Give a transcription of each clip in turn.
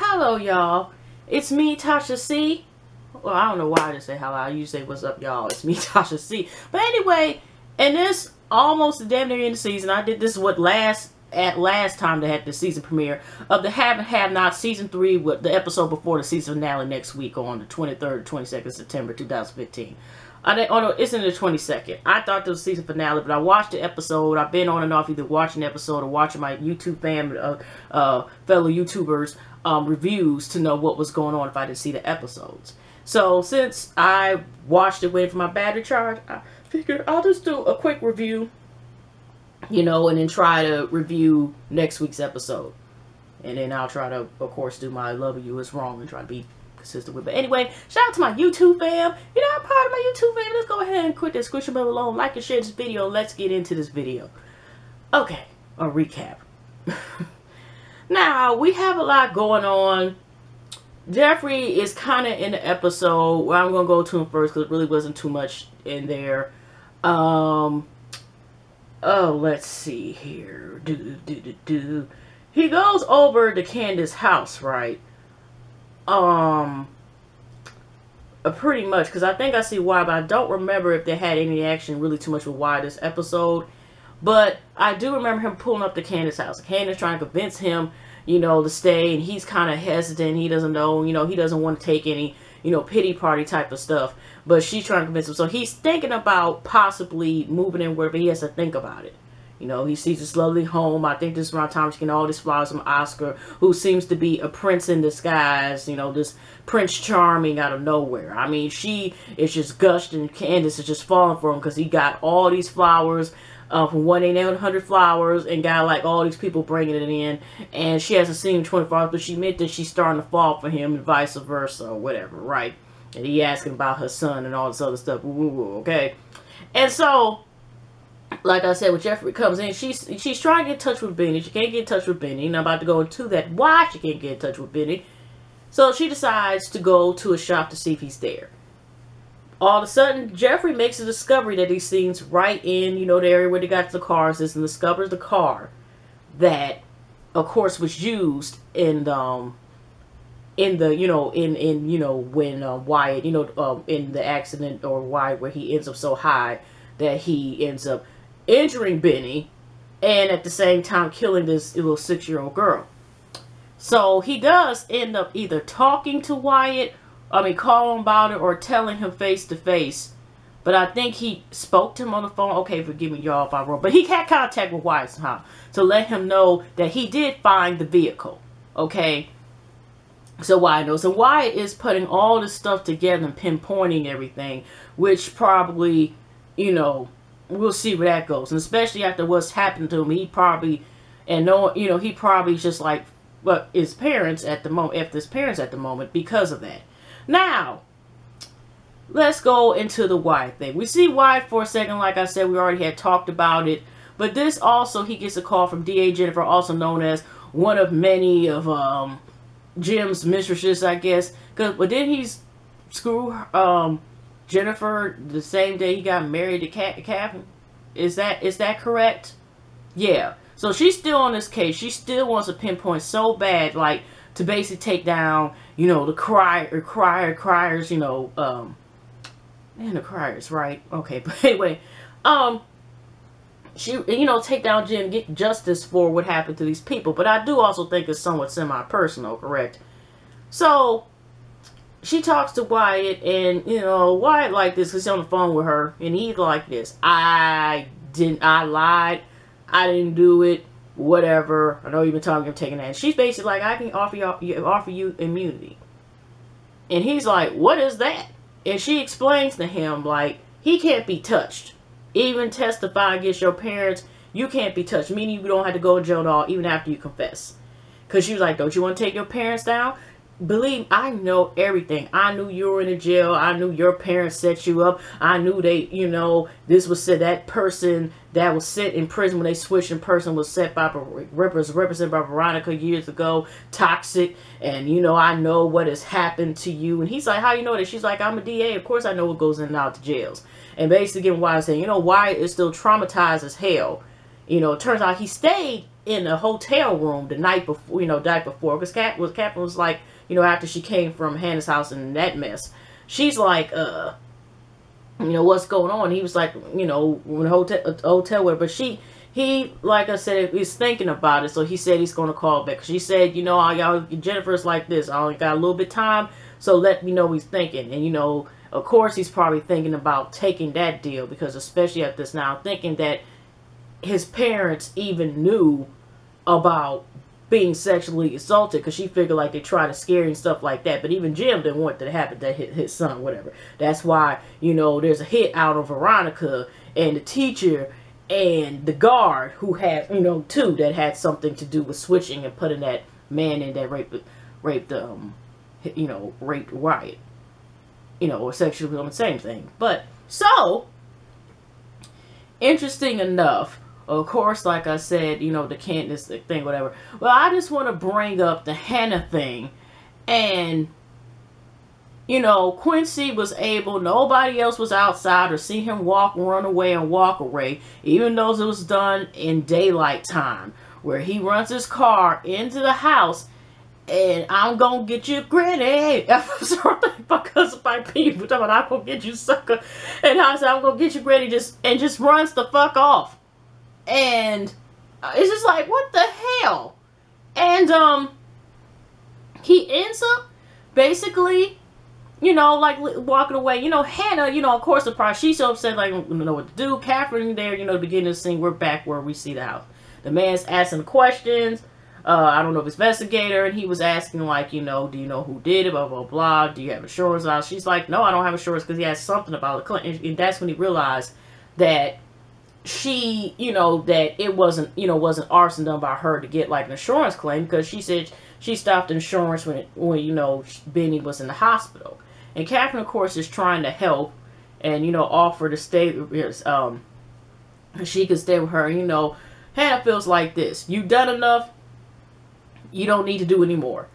Hello, y'all. It's me, Tasha C. Well, I don't know why I just say hello. I usually say what's up, y'all. It's me, Tasha C. But anyway, in this almost damn near end of the season, I did this last time they had the season premiere of the Have and Have Not season 3 with the episode before the season finale next week on the 23rd, 22nd September 2015. Oh no, it's in the 22nd. I thought it was season finale, but I watched the episode. I've been on and off either watching the episode or watching my YouTube fam, fellow YouTubers reviews to know what was going on if I didn't see the episodes. So since I watched it waiting for my battery charge, I figured I'll just do a quick review, you know, and then try to review next week's episode. And then I'll try to, of course, do my Love You Is Wrong and try to be consistent with it. But anyway, shout out to my YouTube fam. You know, I'm part of my YouTube fam. Let's go ahead and quit the description below, like and share this video. Let's get into this video. Okay, a recap. Now, we have a lot going on. Jeffrey is kind of in the episode where I'm going to go to him first because it really wasn't too much in there. Oh, let's see here. He goes over to Candice's house, right? Pretty much, because I think I see why, but I don't remember if they had any action really too much with why this episode. But I do remember him pulling up to Candice's house. Candice trying to convince him, you know, to stay, and he's kind of hesitant. He doesn't know, you know, he doesn't want to take any, you know, pity party type of stuff. But she's trying to convince him. So he's thinking about possibly moving in wherever he has to think about it. You know, he sees this lovely home. I think this is around time she's getting all these flowers from Oscar, who seems to be a prince in disguise. You know, this Prince Charming out of nowhere. I mean, she is just gushed, and Candice is just falling for him because he got all these flowers from 1-800 flowers and got like all these people bringing it in. And she hasn't seen him 24 hours, but she admits that she's starting to fall for him and vice versa or whatever, right? And he asking about her son and all this other stuff. Okay? And so, like I said, when Jeffrey comes in, she's trying to get in touch with Benny. She can't get in touch with Benny. And I'm about to go into that why she can't get in touch with Benny. So she decides to go to a shop to see if he's there. All of a sudden, Jeffrey makes a discovery that he sees right in, you know, the area where they got the cars is, and discovers the car that, of course, was used in the you know, in you know, when Wyatt, you know, in the accident or Wyatt, where he ends up so high that he ends up injuring Benny and at the same time killing this little 6-year-old girl. So he does end up either talking to Wyatt, calling him about it, or telling him face to face. But I think he spoke to him on the phone. Okay, forgive me, y'all, if I'm wrong. But he had contact with Wyatt somehow to let him know that he did find the vehicle. Okay. So Wyatt knows. And Wyatt is putting all this stuff together and pinpointing everything, which probably, you know, we'll see where that goes. And especially after what's happened to him, he probably, and no, you know, he probably just like, well, his parents at the moment, after his parents at the moment, because of that. Now, let's go into the Wyatt thing. We see Wyatt for a second. Like I said, we already had talked about it. But this also, he gets a call from D.A. Jennifer, also known as one of many of Jim's mistresses, I guess. But then he's screw Jennifer the same day he got married to Catherine. Is that correct? Yeah. So she's still on this case. She still wants to pinpoint so bad, like, to basically take down, you know, the criers, you know, and the criers, right? Okay, but anyway, she, you know, take down Jim, get justice for what happened to these people. But I do also think it's somewhat semi-personal, correct? So she talks to Wyatt, and, you know, Wyatt like this because he's on the phone with her, and he's like this: I lied, I didn't do it, whatever. I know you've been talking about taking that. And she's basically like, I can offer you immunity. And he's like, what is that? And she explains to him, like, he can't be touched. Even testify against your parents, you can't be touched. Meaning you don't have to go to jail at all, even after you confess. Because she was like, don't you want to take your parents down? Believe, I know everything. I knew you were in the jail. I knew your parents set you up. I knew they, you know, this was said, that person that was set in prison when they switched in person was set by, represented by Veronica years ago, toxic. And, you know, I know what has happened to you. And he's like, how you know that? She's like, I'm a DA. Of course I know what goes in and out to jails. And basically, getting Wyatt saying, you know, Wyatt is still traumatized as hell. You know, it turns out he stayed in a hotel room the night before, because Catherine was like, you know, after she came from Hannah's house and that mess, she's like, what's going on? He was like, when hotel where, but he, like I said, he's thinking about it, so he said he's going to call back. She said, y'all, Jennifer's like this, I only got a little bit of time, so let me know what he's thinking. And, of course, he's probably thinking about taking that deal, because especially at this now, thinking that his parents even knew about being sexually assaulted, because she figured like they tried to scare and stuff like that. But even Jim didn't want that to happen to his son, whatever. That's why, there's a hit out on Veronica and the teacher and the guard who had, two that had something to do with switching and putting that man in that raped Wyatt. Or sexually on the same thing. But, so, interesting enough, of course, like I said, the Candice thing, whatever. Well, I just want to bring up the Hannah thing. And, Quincy was able, nobody else was outside or see him run away and walk away. Even though it was done in daylight time. Where he runs his car into the house. And I'm gonna get you, Granny. Because my people talking about, I'm gonna get you, sucker. And I said, I'm gonna get you, Granny. Just runs the fuck off. And it's just like, what the hell? And he ends up basically, like walking away. Hannah, of course, surprised. She's so upset, like, I don't know what to do. Catherine there, the beginning of the scene, we're back where we see the house. The man's asking questions. I don't know if it's investigator, and he was asking, like, do you know who did it, blah, blah, blah, do you have insurance on? She's like, no, I don't have insurance, because he has something about it. And that's when he realized that she, that it wasn't arson done by her to get, like, an insurance claim, because she said she stopped insurance when Benny was in the hospital. And Catherine, of course, is trying to help, and, offer to stay, she could stay with her. Hannah feels like this. You done enough. You don't need to do anymore.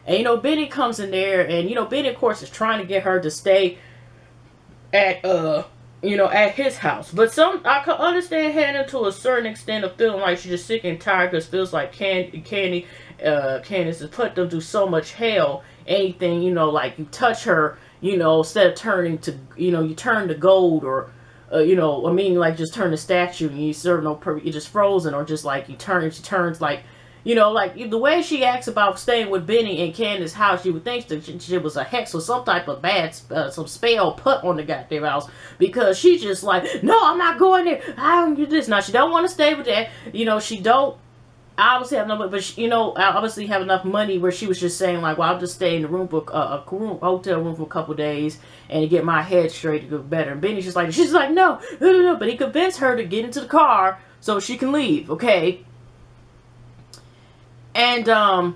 And, Benny comes in there, and, Benny, of course, is trying to get her to stay at, at his house. But I can understand Hannah to a certain extent of feeling like she's just sick and tired, because it feels like Candice has put them through so much hell. Anything, like you touch her, instead of turning to, you turn to gold, or, like just turn to statue, and you serve no purpose, you're just frozen, or just like she turns like, like the way she acts about staying with Benny in Candice's house, you would think that she was a hex or some type of bad, some spell put on the goddamn house, because she's just like, no, I'm not going there. I don't do this. Now, she don't want to stay with that. She don't obviously have enough, but obviously have enough money where she was just saying, like, well, I'll just stay in the room for hotel room for a couple days and get my head straight to go better. And Benny's just like, she's like, no, but he convinced her to get into the car so she can leave, okay? And,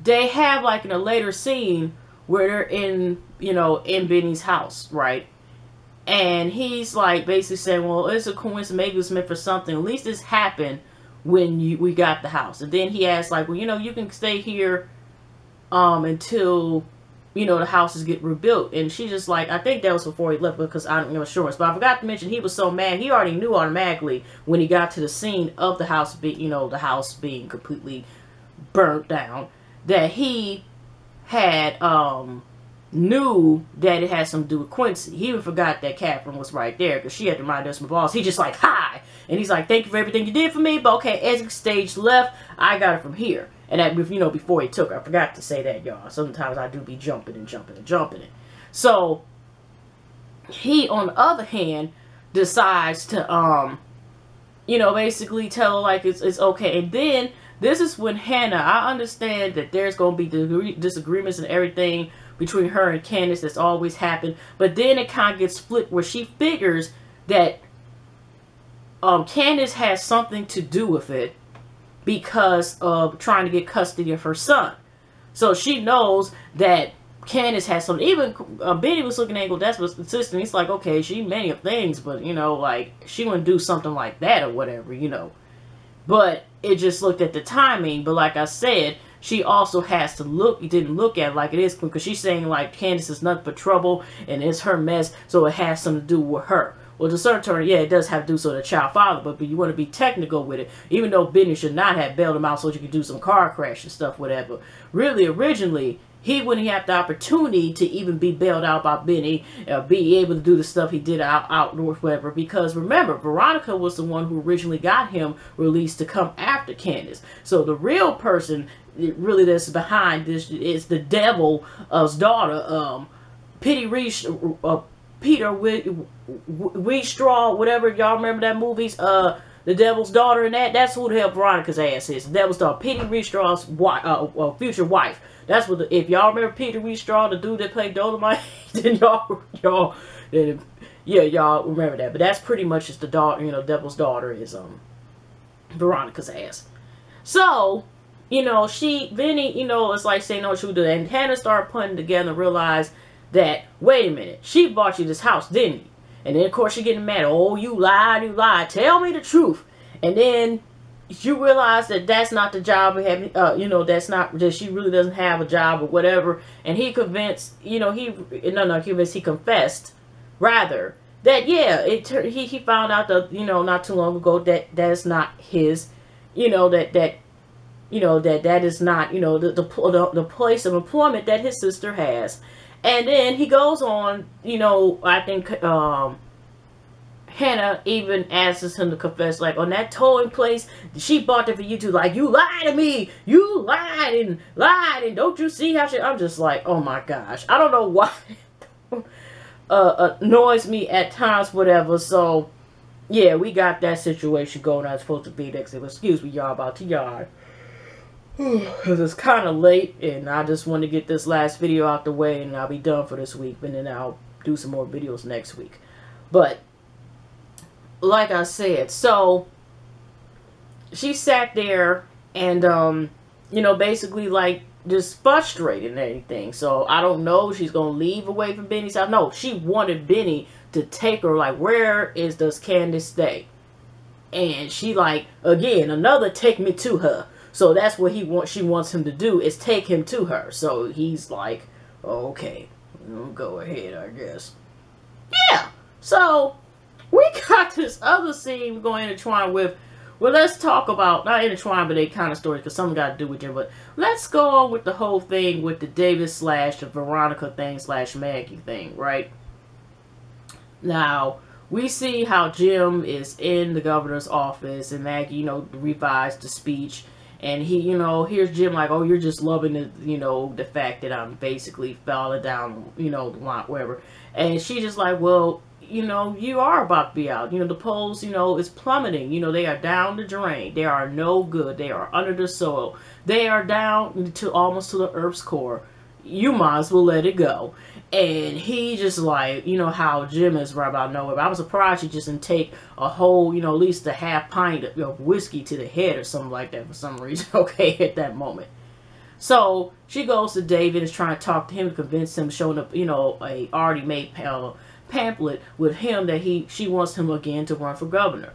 they have, like, in a later scene where they're in, in Benny's house, right? And he's, like, basically saying, well, it's a coincidence, maybe it was meant for something. At least this happened when we got the house. And then he asked, like, well, you can stay here, until, the houses get rebuilt. And she's just like, I think that was before he left, because I don't know insurance. But I forgot to mention, he was so mad, he already knew automatically when he got to the scene of the house, the house being completely burnt down, that he had knew that it had something to do with Quincy. He even forgot that Catherine was right there, because she had to remind us of my boss. He just like, hi, and he's like, thank you for everything you did for me, but okay, exit stage left, I got it from here. And that, before he took her. I forgot to say that, y'all. Sometimes I do be jumping it. So he, on the other hand, decides to basically tell her, like, it's okay. And then this is when Hannah, I understand that there's going to be disagreements and everything between her and Candice. That's always happened. But then it kind of gets flipped where she figures that Candice has something to do with it because of trying to get custody of her son. So she knows that Candice has something. Even Benny was looking at it, that's what's consistent. He's like, okay, she many of things, but, like, she wouldn't do something like that or whatever, But it just looked at the timing. But like I said, she also has to didn't look at it like it is, because she's saying, like, Candice is nothing but trouble and it's her mess, so it has something to do with her. Well, to certain turn, yeah, it does have to do so with a child father, but you want to be technical with it. Even though Benny should not have bailed him out so you could do some car crash and stuff, whatever. Really, originally, he wouldn't have the opportunity to even be bailed out by Benny, be able to do the stuff he did out north, whatever. Because remember, Veronica was the one who originally got him released to come after Candice. So the real person, really, that's behind this is the devil's daughter, Peter Wheatstraw, whatever, y'all remember that movie's The Devil's Daughter, and that's who the hell Veronica's ass is. The Devil's Daughter, Peter Wheatstraw's future wife. That's what if y'all remember Peter Wheatstraw, the dude that played Dolomite, then y'all remember that. But that's pretty much just the daughter, Devil's Daughter is Veronica's ass. So, Benny, it's like saying no, she would do that. And Hannah started putting together and realized that, wait a minute, she bought you this house, didn't you? And then, of course, you're getting mad. Oh, you lied. Tell me the truth. And then you realize that that's not the job we have, that she really doesn't have a job or whatever. And he convinced, he confessed, rather, that, yeah, he found out that, not too long ago that that's not his, that is not, the place of employment that his sister has. And then he goes on, I think Hannah even asks him to confess, like, on that towing place, she bought it for you too. Like, you lied to me. You lied and don't you see how she... I'm just like, oh my gosh. I don't know why annoys me at times, whatever. So, yeah, we got that situation going. I was supposed to be next. Excuse me, y'all, about to yawn. Because it's kind of late, and I just want to get this last video out the way, and I'll be done for this week, and then I'll do some more videos next week. But, like I said, so, she sat there, and, basically, like, just frustrated and everything. So, I don't know if she's going to leave away from Benny's house. No, she wanted Benny to take her, like, where does Candice stay? And she, like, again, another take me to her. So that's what she wants him to do, is take him to her. So he's like, okay, go ahead, I guess. Yeah. So we got this other scene going intertwined with, well, let's talk about, not intertwined, but they kind of stories, because something got to do with Jim. But let's go on with the whole thing with the David / the Veronica thing / Maggie thing, right? Now, we see how Jim is in the governor's office, and Maggie, revised the speech. And he, here's Jim like, oh, you're just loving the, the fact that I'm basically falling down, the line, whatever. And she's just like, well, you are about to be out. The polls, is plummeting. They are down the drain. They are no good. They are under the soil. They are down to almost to the earth's core. You might as well let it go. And he just like, how Jim is right about nowhere. I was surprised he just didn't take a whole, at least a half pint of whiskey to the head or something like that for some reason, okay, at that moment. So she goes to David, is trying to talk to him, to convince him, showing up, a already made pamphlet with him that she wants him again to run for governor.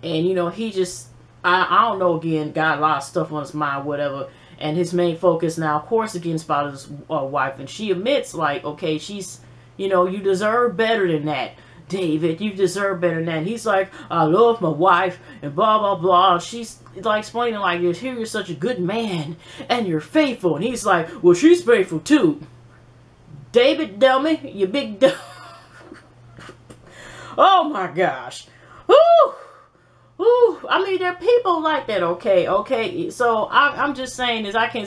And, he just, I don't know, again, got a lot of stuff on his mind, whatever. And his main focus now, of course, against about his wife. And she admits, like, okay, she's, you deserve better than that, David. You deserve better than that. And he's like, I love my wife, and blah, blah, blah. And she's, like, explaining, like, you're such a good man, and you're faithful. And he's like, well, she's faithful, too. David, dummy, you big dumb. Oh, my gosh. Woo! Ooh, I mean, there are people like that, okay? So, I'm just saying is I can,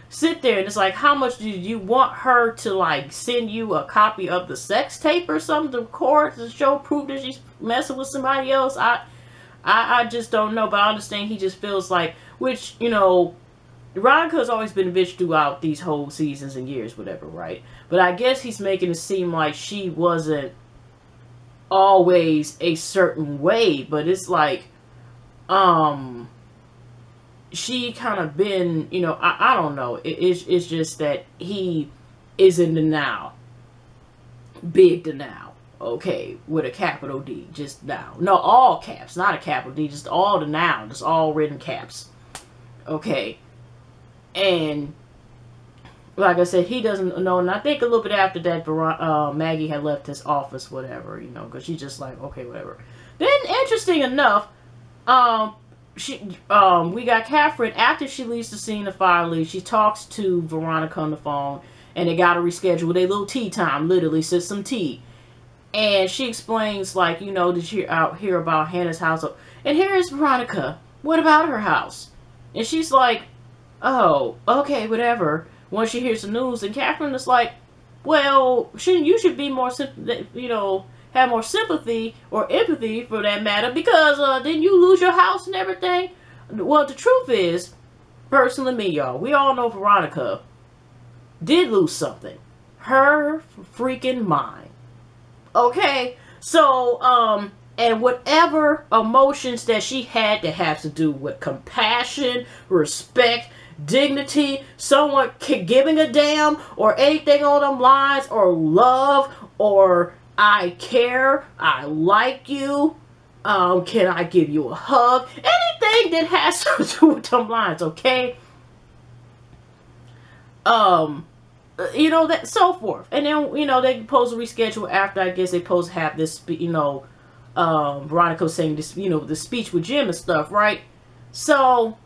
sit there and it's like, how much do you want her to, like, send you a copy of the sex tape or something to record to show proof that she's messing with somebody else? I just don't know, but I understand he just feels like, which, Veronica's always been a bitch throughout these whole seasons and years, whatever, right? But I guess he's making it seem like she wasn't always a certain way, but it's like she kind of been, I don't know, it's just that he is in denial, big denial, okay, with a capital D, just now, no, all caps, not a capital D, just all denial, just all written caps, okay. And like I said, he doesn't know. And I think a little bit after that, Maggie had left his office, whatever, you know, because she's just like, okay, whatever. Then, interesting enough, we got Catherine, after she leaves the scene of fire leave, she talks to Veronica on the phone, and they got to reschedule their little tea time, literally, sit some tea. And she explains, like, you know, did you hear about Hannah's house? And here's Veronica. What about her house? And she's like, oh, okay, whatever. Once she hears the news, and Catherine is like, well, you should be more, you know, have more sympathy or empathy for that matter, because didn't you lose your house and everything? Well, the truth is, personally, me, y'all, we all know Veronica did lose something. Her freaking mind. Okay? So, and whatever emotions that she had that has to do with compassion, respect, dignity, someone giving a damn, or anything on them lines, or love, or I care, I like you, can I give you a hug? Anything that has to do with them lines, okay? You know, that, so forth. And then, you know, they supposed to reschedule after, I guess they supposed to have this, you know, Veronica was saying this, you know, the speech with Jim and stuff, right? So,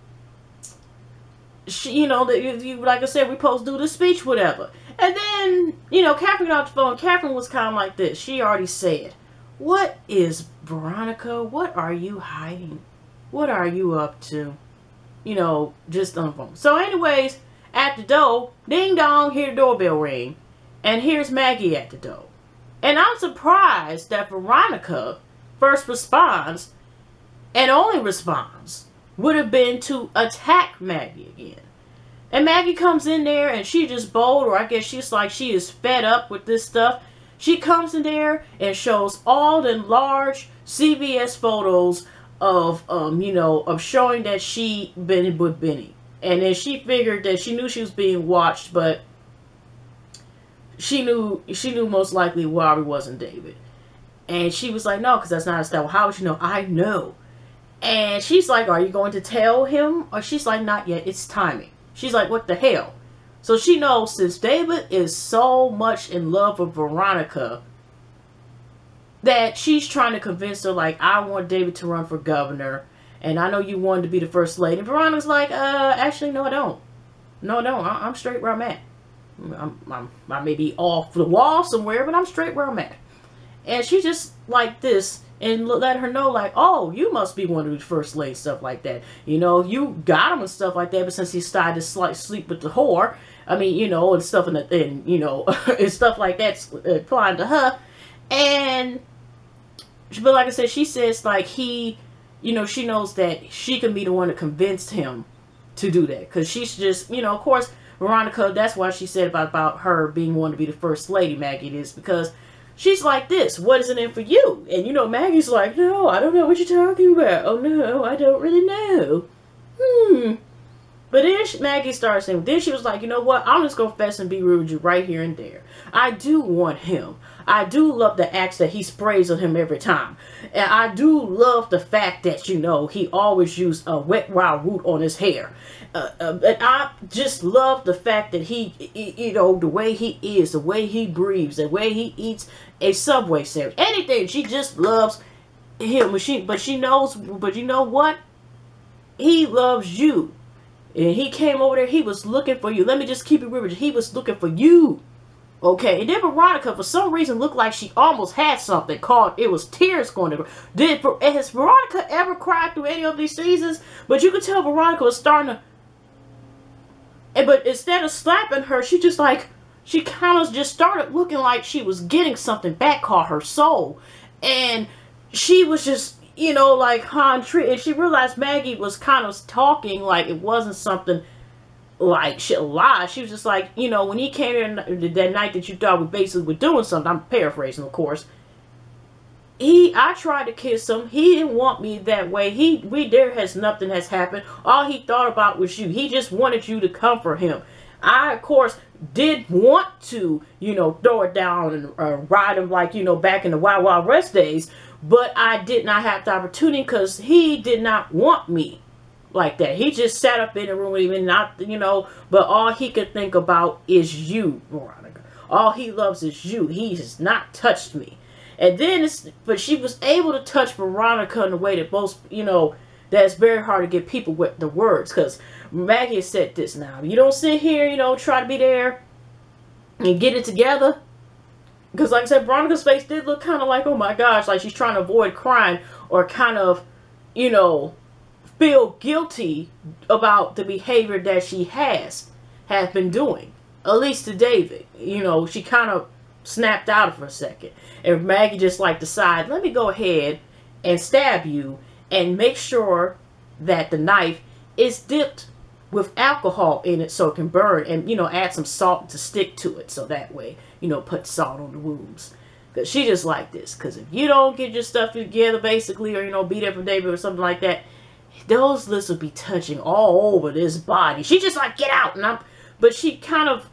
she, you know, like I said, we supposed to do the speech, whatever. And then, you know, Catherine got off the phone. Catherine was kind of like this. She already said, what is Veronica? What are you hiding? What are you up to? You know, just on the phone. So anyways, at the door, ding dong, hear the doorbell ring. And here's Maggie at the door. And I'm surprised that Veronica first responds, and only response, would have been to attack Maggie again. And Maggie comes in there and she just bold, or I guess she's like, she is fed up with this stuff. She comes in there and shows all the large CVS photos of, you know, of showing that she been with Benny. And then she figured that she knew she was being watched, but she knew most likely Robbie wasn't David. And she was like, no, because that's not a style. How would you know? I know. And she's like, are you going to tell him? Or she's like, not yet. It's timing. She's like, what the hell? So she knows since David is so much in love with Veronica that she's trying to convince her, like, I want David to run for governor. And I know you wanted to be the first lady. And Veronica's like, actually, no, I don't. No, I don't. I'm straight where I'm at. I may be off the wall somewhere, but I'm straight where I'm at. And she just like this. And let her know, like, oh, you must be one of the first ladies, stuff like that. You know, you got him and stuff like that, but since he started to sleep with the whore, I mean, you know, and stuff, and you know, and stuff like that's applying to her. And, but like I said, she says, like, he, you know, she knows that she can be the one that convinced him to do that. Because she's just, you know, of course, Veronica, that's why she said about her being one to be the first lady, Maggie, is because she's like this, what is it in for you? And you know, Maggie's like, no, I don't know what you're talking about. Oh no, I don't really know. But then Maggie started saying, then she was like, you know what? I'm just going to confess and be rude with you right here and there. I do want him. I do love the acts that he sprays on him every time. And I do love the fact that, you know, he always used a wet wild root on his hair. And I just love the fact that he, you know, the way he is, the way he breathes, the way he eats a Subway sandwich. Anything. She just loves him. But she knows, but you know what? He loves you. And he came over there, he was looking for you. Let me just keep it real with you. He was looking for you. Okay, and then Veronica, for some reason, looked like she almost had something called, it was tears going to her. Has Veronica ever cried through any of these seasons? But you could tell Veronica was starting to, but instead of slapping her, she just like, she kind of just started looking like she was getting something back called her soul. And she was just, you know, like, contrite, and she realized Maggie was kind of talking like it wasn't something like she lied. She was just like, you know, when he came in that night that you thought we basically were doing something, I'm paraphrasing, of course. I tried to kiss him. He didn't want me that way. Nothing has happened. All he thought about was you. He just wanted you to comfort him. I, of course, did want to, you know, throw it down and ride him like, you know, back in the Wild Wild West days. But I did not have the opportunity because he did not want me. like that. He just sat up in the room, even not, you know, but all he could think about is you, Veronica. All he loves is you. He has not touched me. And then, but she was able to touch Veronica in a way that most, you know, that's very hard to get people with the words. Because Maggie said this now. You don't sit here, you know, try to be there and get it together. Because like I said, Veronica's face did look kind of like, oh my gosh, like she's trying to avoid crying or kind of, you know, feel guilty about the behavior that she has been doing. At least to David. You know, she kind of snapped out for a second. And Maggie just like decided, let me go ahead and stab you and make sure that the knife is dipped with alcohol in it so it can burn, and, you know, add some salt to stick to it so that way, you know, put salt on the wounds. Because she just like this. Because if you don't get your stuff together basically, or, you know, be there for David or something like that, those lips would be touching all over this body. She just like, get out. But she kind of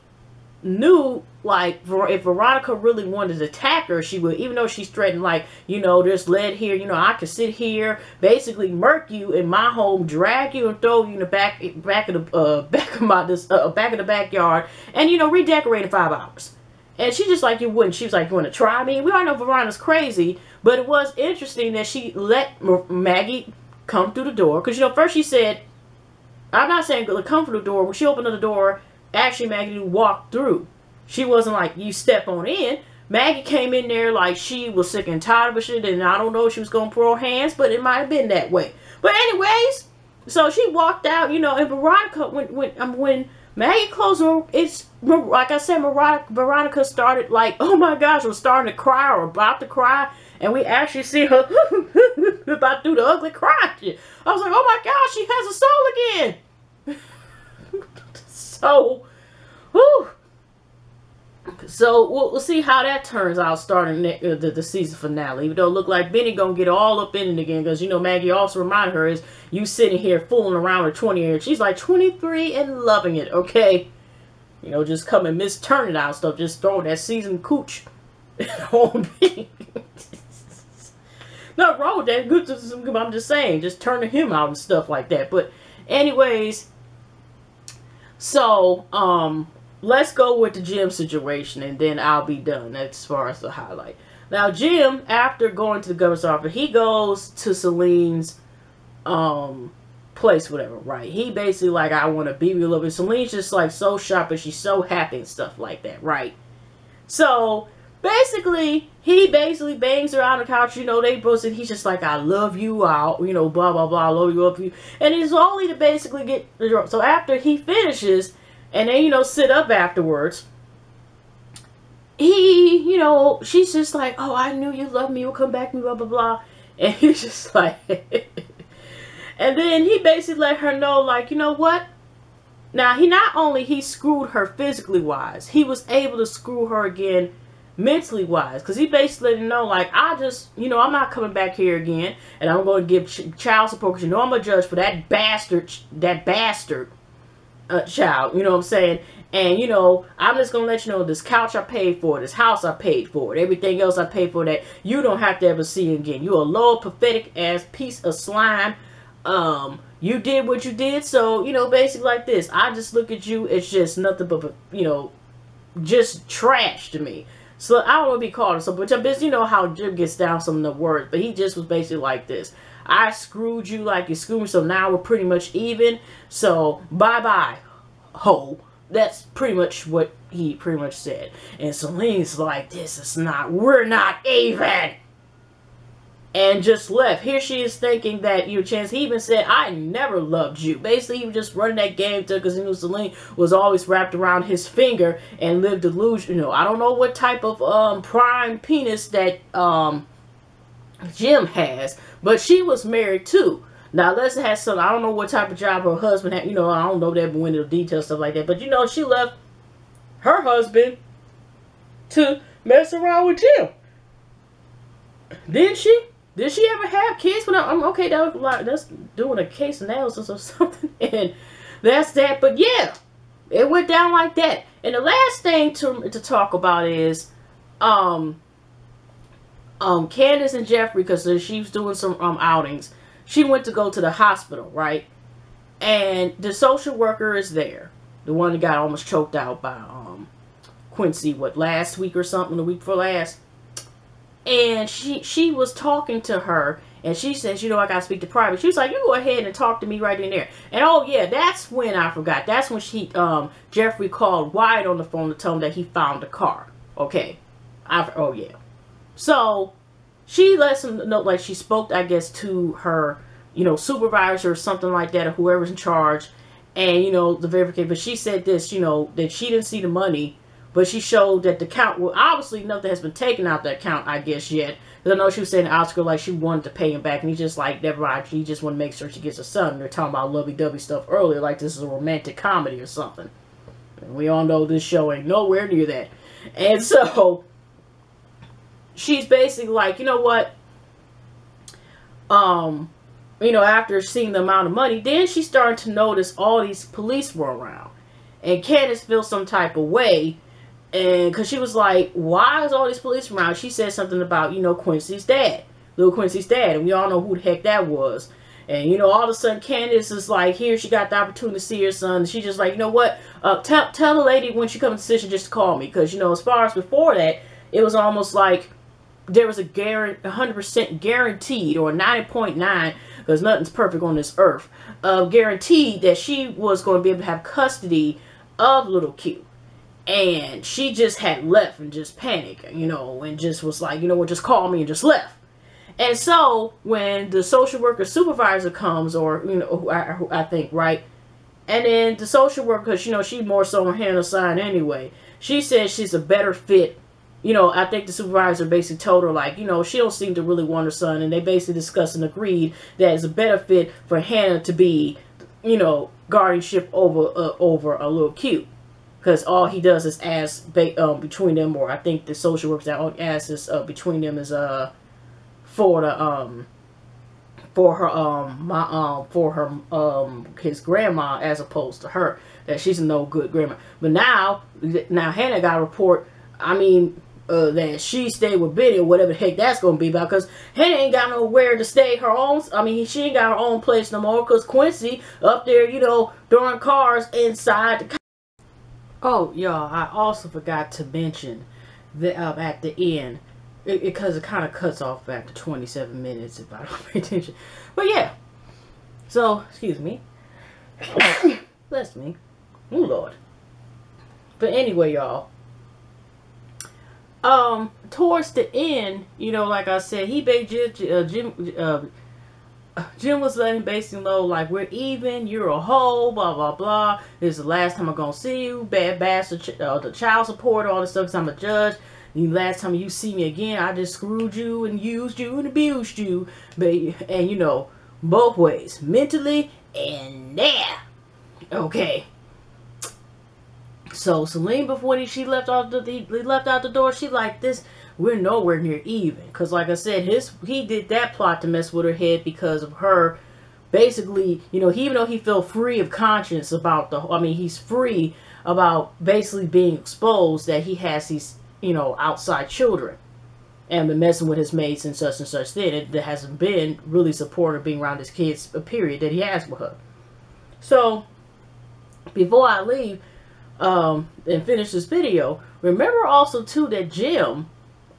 knew, like, if Veronica really wanted to attack her, she would, even though she's threatened, like, you know, there's lead here, you know, I could sit here, basically murk you in my home, drag you and throw you in the back of the backyard, and, you know, redecorate in 5 hours. And she just like, you wouldn't. She was like, you want to try me? We all know Veronica's crazy, but it was interesting that she let Maggie come through the door, because, you know, first she said, I'm not saying come through the door. When she opened the door, actually Maggie walked through. She wasn't like, you step on in. Maggie came in there like she was sick and tired of it shit, and I don't know if she was going to throw her hands, but it might have been that way. But anyways, so she walked out, you know, and Veronica, when Maggie closed her, it's, like I said, Veronica started like, oh my gosh, was starting to cry or about to cry, and we actually see her about to do the ugly cry shit. I was like, oh my gosh, she has a soul again. So, whew. So we'll see how that turns out starting the season finale. Even though it looked like Benny gonna get all up in it again, because, you know, Maggie also reminded her is you sitting here fooling around with 20 years. She's like 23 and loving it, okay? You know, just come and turn it out stuff, just throwing that seasoned cooch on me. Not wrong with that. Good. I'm just saying, just turning him out and stuff like that. But anyways, so let's go with the Jim situation, and then I'll be done as far as the highlight. Now, Jim, after going to the governor's office, he goes to Celine's place, whatever, right? He basically like, I want to be with you a little bit. Celine's just like so shocked, but she's so happy and stuff like that, right? So basically, he basically bangs her on the couch. You know, they both, and he's just like, I love you, I'll, you know, blah, blah, blah, I love you. And it's only to basically get the drunk. So after he finishes, and then, you know, sit up afterwards, you know, she's just like, oh, I knew you loved me, you'll come back to me, blah, blah, blah. And he's just like, and then he basically let her know, like, you know what? Now, he screwed her physically wise, he was able to screw her again mentally wise, because he basically let her know, like, I just, you know, I'm not coming back here again, and I'm going to give child support, because, you know, I'm a judge for that bastard, child, you know what I'm saying? And, you know, I'm just gonna let you know, this couch I paid for, this house I paid for, everything else I paid for, that you don't have to ever see again. You a low, pathetic ass piece of slime. You did what you did, so, you know, basically like this, I just look at you, it's just nothing but, you know, just trash to me. So I don't want to be called so, but you know how Jim gets down some of the words, but he just was basically like this. I screwed you like you screwed me, so now we're pretty much even. So bye-bye, ho. That's pretty much what he pretty much said. And Celine's like, this is not, we're not even. And just left. Here she is thinking that, you know, Chance, he even said, I never loved you. Basically, he was just running that game to, because he knew Celine was always wrapped around his finger and lived delusion. You know, I don't know what type of prime penis that Jim has, but she was married too. Now, Leslie has some, I don't know what type of job her husband had, you know, I don't know that, but went into details, stuff like that. But, you know, she left her husband to mess around with Jim. Didn't she? Did she ever have kids? But I'm okay, that was like, that's doing a case analysis or something. And that's that. But yeah, it went down like that. And the last thing to talk about is, Candice and Jeffrey, because she was doing some outings. She went to go to the hospital, right? And the social worker is there. The one that got almost choked out by Quincy, what, last week or something, the week before last. And she was talking to her, and she says, you know, I gotta speak to private. She was like, you go ahead and talk to me right in there. And oh yeah, that's when I forgot. That's when Jeffrey called Wyatt on the phone to tell him that he found the car. Okay. Oh yeah. So she lets him know, like, she spoke, I guess, to her, you know, supervisor or something like that, or whoever's in charge, and, you know, the verification. But she said this, you know, that she didn't see the money, but she showed that the count, well, obviously nothing has been taken out that count, I guess, yet. Because I know she was saying to Oscar, like, she wanted to pay him back, and he's just like, never mind, she just want to make sure she gets her son. They're talking about lovey-dovey stuff earlier, like this is a romantic comedy or something. And we all know this show ain't nowhere near that. And so she's basically like, you know what, you know, after seeing the amount of money, then she started to notice all these police were around. And Candice feels some type of way, and because she was like, why is all these police around? She said something about, you know, Quincy's dad, little Quincy's dad, and we all know who the heck that was. And, you know, all of a sudden Candice is like, here, she got the opportunity to see her son, and she's just like, you know what, tell the lady when she comes to the station just to call me. Because, you know, as far as before that, it was almost like there was a 100% guaranteed, or 90.9, because nothing's perfect on this earth, guaranteed that she was going to be able to have custody of little Q. And she just had left and just panicked, you know, and just was like, you know what, just call me, and just left. And so when the social worker supervisor comes, or, you know, who I think, right, and then the social worker, because, you know, she more so on Hannah's side anyway, she says she's a better fit. You know, I think the supervisor basically told her, like, you know, she don't seem to really want her son. And they basically discussed and agreed that it's a better fit for Hannah to be, you know, guardianship over a little Q. Because all he does is ask between them, or I think the social worker that asks is between them is for his grandma, as opposed to her, that she's a no good grandma. But now Hannah got a report, I mean, that she stayed with Benny, or whatever the heck that's gonna be about, because Hannah ain't got nowhere to stay her own. I mean, she ain't got her own place no more, because Quincy up there, you know, throwing cars inside the. Oh, y'all, I also forgot to mention that at the end, because it kind of cuts off after 27 minutes if I don't pay attention. But yeah, so, excuse me. Bless me. Oh, Lord. But anyway, y'all, towards the end, you know, like I said, he Jim was letting basically know, like, we're even, you're a hoe, blah, blah, blah. This is the last time I'm gonna see you, bad bastard, the child support, all this stuff, because I'm a judge. The last time you see me again, I just screwed you and used you and abused you. And, you know, both ways, mentally and there. Okay. So Celine, before she left out the door, she like, this, we're nowhere near even. Because like I said, he did that plot to mess with her head, because of her basically, you know, even though he felt free of conscience about he's free about basically being exposed that he has these, you know, outside children, and been messing with his mates and such then. It hasn't been really supportive being around his kids, a period, that he has with her. So before I leave and finish this video, remember also too that Jim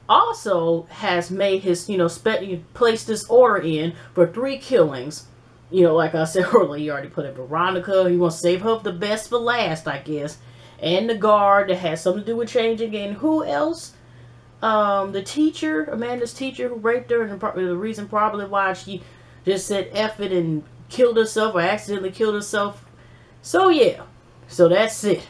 also has made his, you know, placed this order in for 3 killings. You know, like I said earlier, he already put in Veronica. He wants to save her the best for last, I guess. And the guard that has something to do with changing. And who else? The teacher, Amanda's teacher, who raped her, and the reason probably why she just said F it and killed herself, or accidentally killed herself. So yeah, so that's it.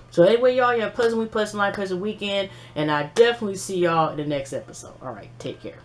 So anyway, y'all, you have a pleasant week, pleasant life, pleasant weekend, and I definitely see y'all in the next episode. All right, take care.